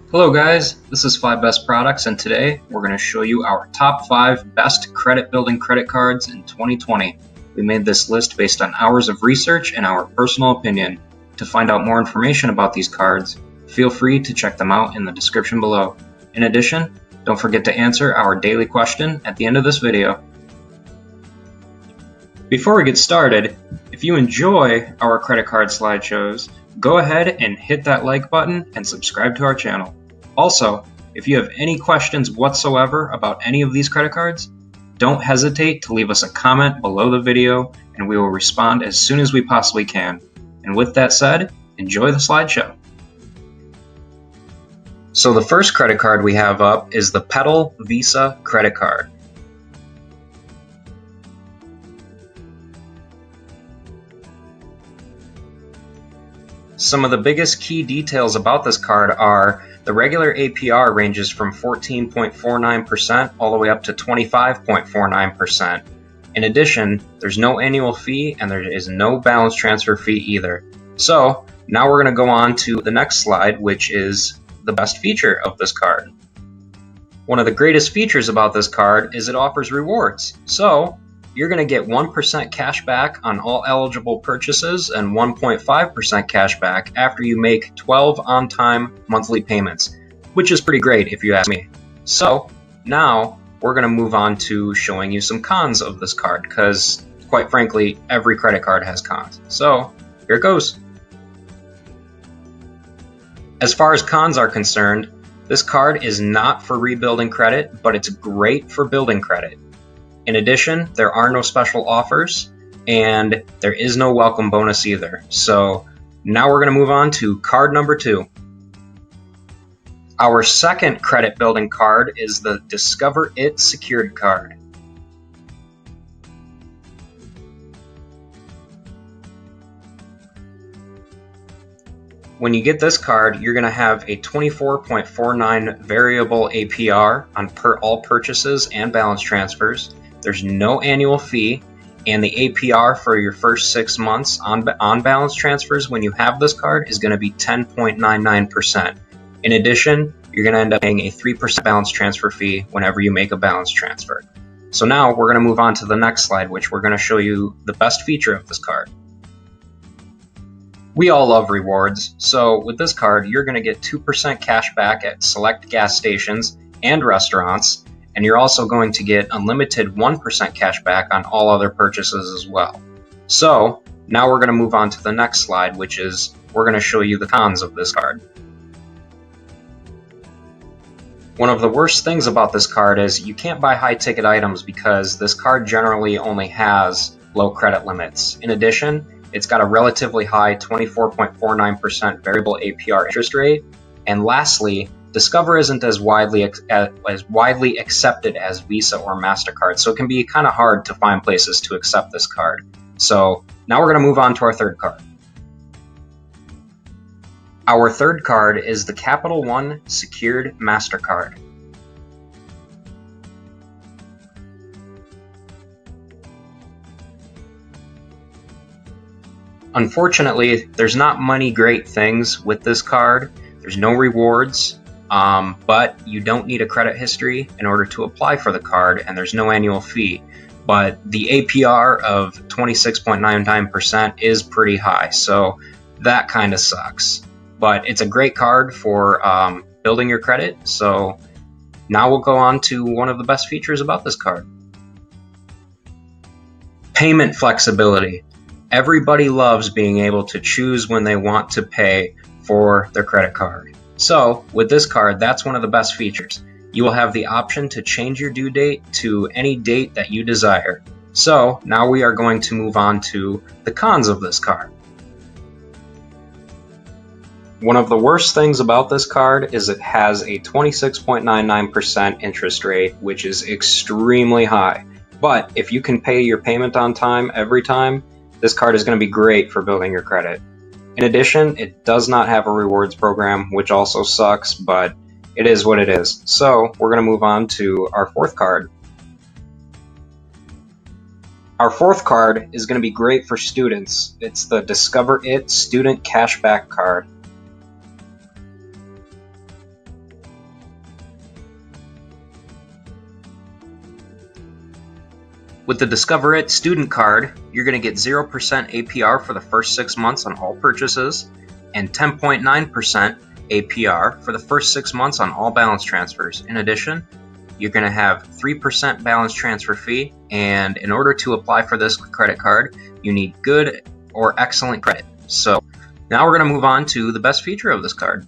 Hello guys, this is 5 Best Products, and today we're going to show you our top 5 best credit building credit cards in 2020. We made this list based on hours of research and our personal opinion. To find out more information about these cards, feel free to check them out in the description below. In addition, don't forget to answer our daily question at the end of this video. Before we get started, if you enjoy our credit card slideshows, go ahead and hit that like button and subscribe to our channel. Also, if you have any questions whatsoever about any of these credit cards, don't hesitate to leave us a comment below the video and we will respond as soon as we possibly can. And with that said, enjoy the slideshow. So the first credit card we have up is the Petal Visa credit card. Some of the biggest key details about this card are the regular APR ranges from 14.49% all the way up to 25.49%. In addition, there's no annual fee and there is no balance transfer fee either. So now we're going to go on to the next slide, which is the best feature of this card. One of the greatest features about this card is it offers rewards. So you're going to get 1% cash back on all eligible purchases and 1.5% cash back after you make 12 on-time monthly payments, which is pretty great if you ask me. So now we're going to move on to showing you some cons of this card because, quite frankly, every credit card has cons. So here it goes. As far as cons are concerned, this card is not for rebuilding credit, but it's great for building credit. In addition, there are no special offers, and there is no welcome bonus either. So now we're going to move on to card number 2. Our second credit building card is the Discover It secured card. When you get this card, you're going to have a 24.49 variable APR on all purchases and balance transfers. There's no annual fee, and the APR for your first 6 months on balance transfers when you have this card is going to be 10.99%. In addition, you're going to end up paying a 3% balance transfer fee whenever you make a balance transfer. So now we're going to move on to the next slide, which we're going to show you the best feature of this card. We all love rewards, so with this card, you're going to get 2% cash back at select gas stations and restaurants, and you're also going to get unlimited 1% cash back on all other purchases as well. So now we're going to move on to the next slide, which is we're going to show you the cons of this card. One of the worst things about this card is you can't buy high ticket items because this card generally only has low credit limits. In addition, it's got a relatively high 24.49% variable APR interest rate. And lastly, Discover isn't as widely accepted as Visa or Mastercard, so it can be kind of hard to find places to accept this card. So now we're going to move on to our third card. Our third card is the Capital One secured Mastercard. Unfortunately, there's not many great things with this card. There's no rewards, but you don't need a credit history in order to apply for the card, and there's no annual fee. But the APR of 26.99% is pretty high, so that kind of sucks. But it's a great card for building your credit, so now we'll go on to one of the best features about this card. Payment flexibility. Everybody loves being able to choose when they want to pay for their credit card. So with this card, that's one of the best features. You will have the option to change your due date to any date that you desire. So now we are going to move on to the cons of this card. One of the worst things about this card is it has a 26.99% interest rate, which is extremely high. But if you can pay your payment on time every time, this card is going to be great for building your credit. In addition, it does not have a rewards program, which also sucks, but it is what it is. So we're going to move on to our fourth card. Our fourth card is going to be great for students. It's the Discover It Student Cashback Card. With the Discover It student card, you're going to get 0% APR for the first 6 months on all purchases and 10.9% APR for the first 6 months on all balance transfers. In addition, you're going to have 3% balance transfer fee, and in order to apply for this credit card, you need good or excellent credit. So now we're going to move on to the best feature of this card.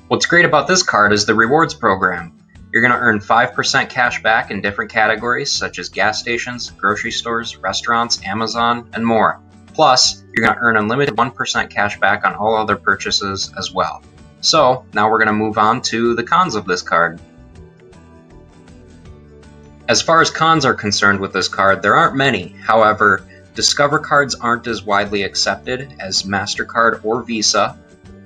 What's great about this card is the rewards program. You're going to earn 5% cash back in different categories such as gas stations, grocery stores, restaurants, Amazon, and more. Plus, you're going to earn unlimited 1% cash back on all other purchases as well. So now we're going to move on to the cons of this card. As far as cons are concerned with this card, there aren't many. However, Discover cards aren't as widely accepted as Mastercard or Visa,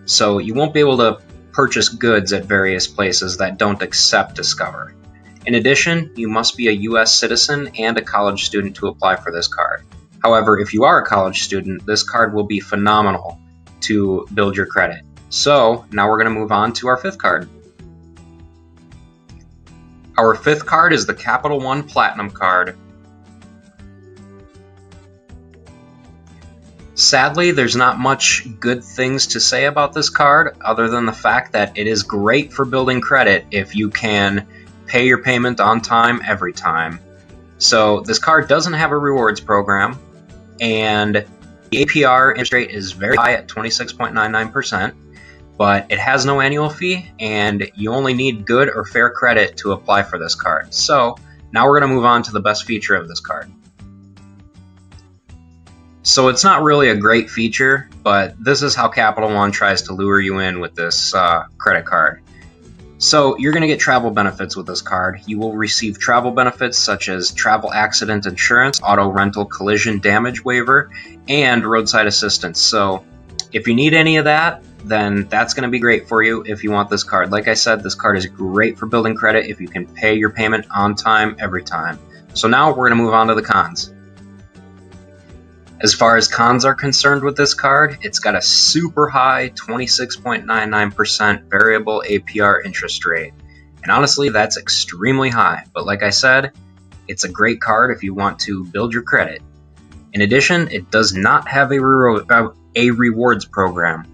so you won't be able to purchase goods at various places that don't accept Discover. In addition, you must be a U.S. citizen and a college student to apply for this card. However, if you are a college student, this card will be phenomenal to build your credit. So now we're going to move on to our fifth card. Our fifth card is the Capital One Platinum card. Sadly, there's not much good things to say about this card other than the fact that it is great for building credit if you can pay your payment on time every time. So this card doesn't have a rewards program, and the APR interest rate is very high at 26.99%, but it has no annual fee, and you only need good or fair credit to apply for this card. So now we're going to move on to the best feature of this card. So it's not really a great feature, but this is how Capital One tries to lure you in with this credit card. So you're going to get travel benefits with this card. You will receive travel benefits such as travel accident insurance, auto rental collision damage waiver, and roadside assistance. So if you need any of that, then that's going to be great for you if you want this card. Like I said, this card is great for building credit if you can pay your payment on time every time. So now we're going to move on to the cons. As far as cons are concerned with this card, it's got a super high 26.99% variable APR interest rate. And honestly, that's extremely high. But like I said, it's a great card if you want to build your credit. In addition, it does not have a rewards program.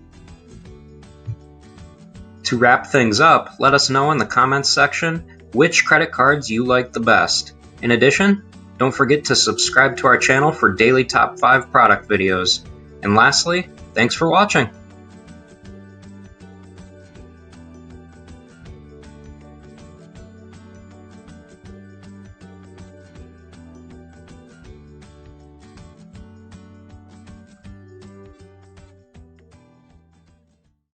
To wrap things up, let us know in the comments section which credit cards you like the best. In addition, don't forget to subscribe to our channel for daily top 5 product videos. And lastly, thanks for watching.